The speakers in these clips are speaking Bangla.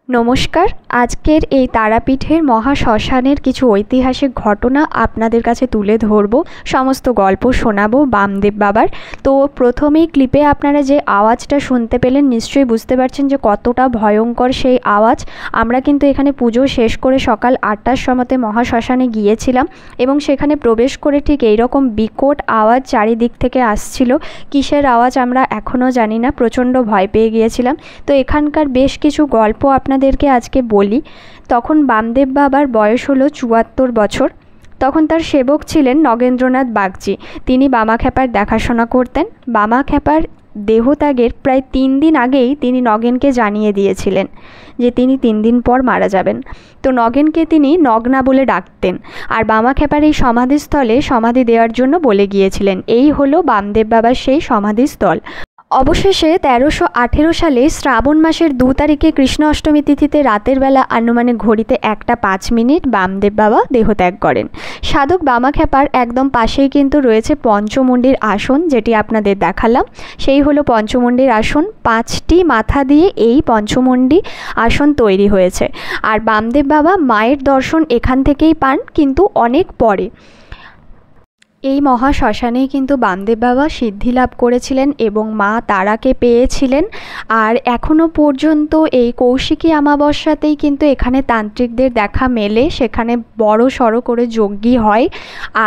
নমস্কার। আজকের এই তারাপীঠের মহাশ্মশানের কিছু ঐতিহাসিক ঘটনা আপনাদের কাছে তুলে ধরব, সমস্ত গল্প শোনাবো বামদেব বাবার। তো প্রথমেই ক্লিপে আপনারা যে আওয়াজটা শুনতে পেলেন নিশ্চয়ই বুঝতে পারছেন যে কতটা ভয়ঙ্কর সেই আওয়াজ। আমরা কিন্তু এখানে পুজো শেষ করে সকাল 8টার সময়তে মহাশ্মশানে গিয়েছিলাম এবং সেখানে প্রবেশ করে ঠিক এইরকম বিকট আওয়াজ চারিদিক থেকে আসছিল। কিসের আওয়াজ আমরা এখনও জানি না, প্রচণ্ড ভয় পেয়ে গিয়েছিলাম। তো এখানকার বেশ কিছু গল্প আপনাদেরকে আজকে বলি। তখন বামদেব বাবার বয়স হলো ৭৪ বছর। তখন তার সেবক ছিলেন নগেন্দ্রনাথ বাগচি। তিনি বামাখ্যাপার দেখাশোনা করতেন। বামাখ্যাপার দেহত্যাগের প্রায় 3 দিন আগেই তিনি নগেনকে জানিয়ে দিয়েছিলেন যে তিনি 3 দিন পর মারা যাবেন। তো নগেনকে তিনি নগ্না বলে ডাকতেন আর বামাখ্যাপার এই সমাধিস্থলে সমাধি দেওয়ার জন্য বলে গিয়েছিলেন। এই হলো বামদেব বাবার সেই সমাধিস্থল। অবশেষে 1318 সালে শ্রাবণ মাসের 2 তারিখে কৃষ্ণ অষ্টমী তিথিতে রাতের বেলা আনুমানিক ঘড়িতে 1:05 বামদেব বাবা দেহত্যাগ করেন। সাধক বামাখ্যাপার একদম পাশেই কিন্তু রয়েছে পঞ্চমুণ্ডির আসন, যেটি আপনাদের দেখালাম। সেই হলো পঞ্চমুণ্ডির আসন। 5টি মাথা দিয়ে এই পঞ্চমুণ্ডি আসন তৈরি হয়েছে। আর বামদেব বাবা মায়ের দর্শন এখান থেকেই পান, কিন্তু অনেক পরে। এই মহাশ্মশানেই কিন্তু বামদেব বাবা সিদ্ধি লাভ করেছিলেন এবং মা তারাকে পেয়েছিলেন। আর এখনও পর্যন্ত এই কৌশিকী অমাবস্যাতেই কিন্তু এখানে তান্ত্রিকদের দেখা মেলে, সেখানে বড় সড়ো করে যজ্ঞই হয়।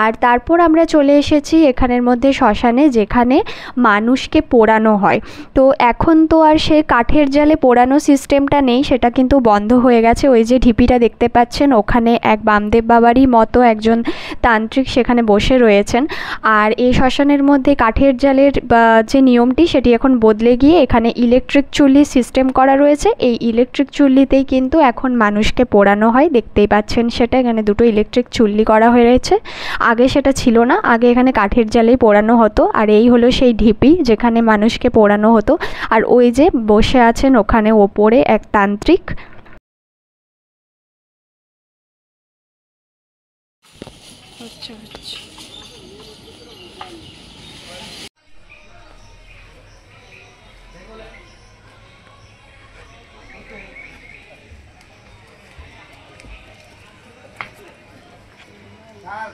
আর তারপর আমরা চলে এসেছি এখানের মধ্যে শ্মশানে, যেখানে মানুষকে পোড়ানো হয়। তো এখন তো আর সে কাঠের জালে পোড়ানো সিস্টেমটা নেই, সেটা কিন্তু বন্ধ হয়ে গেছে। ওই যে ঢিপিটা দেখতে পাচ্ছেন, ওখানে এক বামদেব বাবারই মতো একজন তান্ত্রিক সেখানে বসে রয়েছে। আর এই শ্মশানের মধ্যে কাঠের জালের যে নিয়মটি সেটি এখন বদলে গিয়ে এখানে ইলেকট্রিক চুল্লি সিস্টেম করা রয়েছে। এই ইলেকট্রিক চুল্লিতেই কিন্তু এখন মানুষকে পোড়ানো হয়, দেখতেই পাচ্ছেন সেটা। এখানে 2টো ইলেকট্রিক চুল্লি করা হয়ে রয়েছে, আগে সেটা ছিল না। আগে এখানে কাঠের জালেই পোড়ানো হতো। আর এই হলো সেই ঢিপি যেখানে মানুষকে পোড়ানো হতো। আর ওই যে বসে আছেন ওখানে ওপরে এক তান্ত্রিক।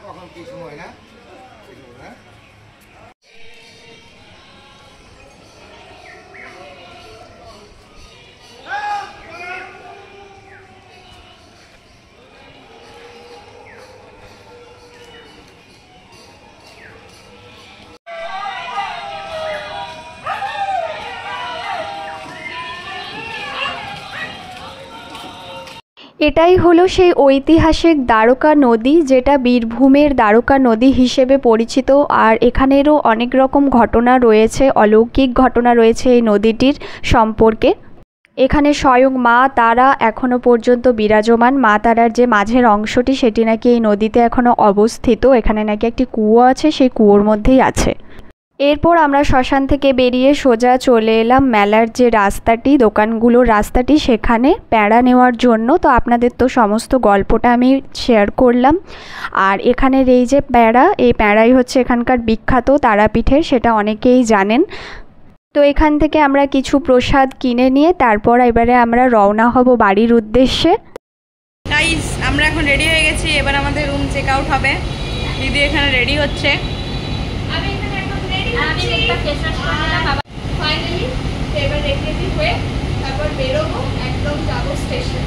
কখন কি সময় না এটাই হলো সেই ঐতিহাসিক দ্বারকা নদী, যেটা বীরভূমের দ্বারকা নদী হিসেবে পরিচিত। আর এখানেরও অনেক রকম ঘটনা রয়েছে, অলৌকিক ঘটনা রয়েছে এই নদীটির সম্পর্কে। এখানে স্বয়ং মা তারা এখনও পর্যন্ত বিরাজমান। মা তারার যে মাঝের অংশটি সেটি নাকি এই নদীতে এখনও অবস্থিত। এখানে নাকি একটি কুয়ো আছে, সেই কুয়োর মধ্যেই আছে। এরপর আমরা শ্মশান থেকে বেরিয়ে সোজা চলে এলাম মেলার যে রাস্তাটি, দোকানগুলোর রাস্তাটি, সেখানে প্যাঁড়া নেওয়ার জন্য। তো আপনাদের তো সমস্ত গল্পটা আমি শেয়ার করলাম। আর এখানের এই যে প্যাঁড়া, এই প্যাঁড়াই হচ্ছে এখানকার বিখ্যাত তারাপীঠের, সেটা অনেকেই জানেন। তো এখান থেকে আমরা কিছু প্রসাদ কিনে নিয়ে তারপর এবারে আমরা রওনা হব বাড়ির উদ্দেশ্যে। গাইস, আমরা এখন রেডি হয়ে গেছি। এবার আমাদের রুম চেক আউট হবে। দিদি এখানে রেডি হচ্ছে। ফাইনালি এবার রেডি হয়ে তারপর বেরোবো, একদম যাবো স্টেশন।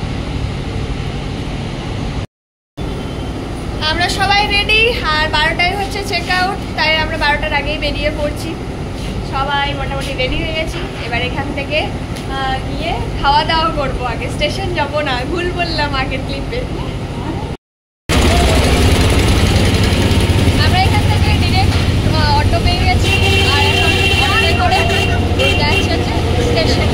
আমরা সবাই রেডি, আর 12টায় হচ্ছে চেক আউট, তাই আমরা 12টার আগেই বেরিয়ে পড়ছি। সবাই মোটামুটি রেডি হয়ে গেছি। এবার এখান থেকে গিয়ে খাওয়া দাওয়া করবো। আগে স্টেশন যাবো না, ভুল বললাম আগের ক্লিপে। আমরা এখান থেকে ডিরেক্ট অটো পেয়ে গেছি, আর এখন অটোতে করে যাচ্ছি হচ্ছে স্টেশন।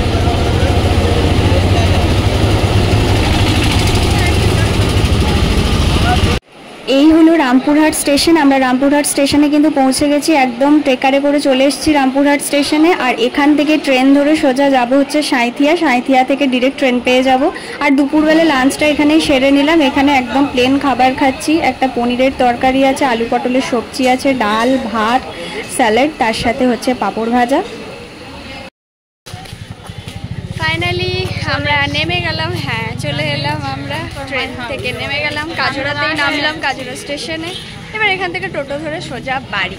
এই হলো রামপুরহাট স্টেশন। আমরা রামপুরহাট স্টেশনে কিন্তু পৌঁছে গেছি, একদম ট্রেকারে করে চলে এসেছি রামপুরহাট স্টেশনে। আর এখান থেকে ট্রেন ধরে সোজা যাব হচ্ছে সাঁইথিয়া। সাঁইথিয়া থেকে ডিরেক্ট ট্রেন পেয়ে যাব। আর দুপুরবেলা লাঞ্চটা এখানেই সেরে নিলাম। এখানে একদম প্লেন খাবার খাচ্ছি। একটা পনিরের তরকারি আছে, আলু পটলের সবজি আছে, ডাল ভাত স্যালাড, তার সাথে হচ্ছে পাঁপড় ভাজা। ফাইনালি আমরা নেমে গেলাম, হ্যাঁ চলে এলাম, আমরা ট্রেন থেকে নেমে গেলাম, কাজরাতেই নামলাম, কাজরা স্টেশনে। এবার এখান থেকে টোটো ধরে সোজা বাড়ি।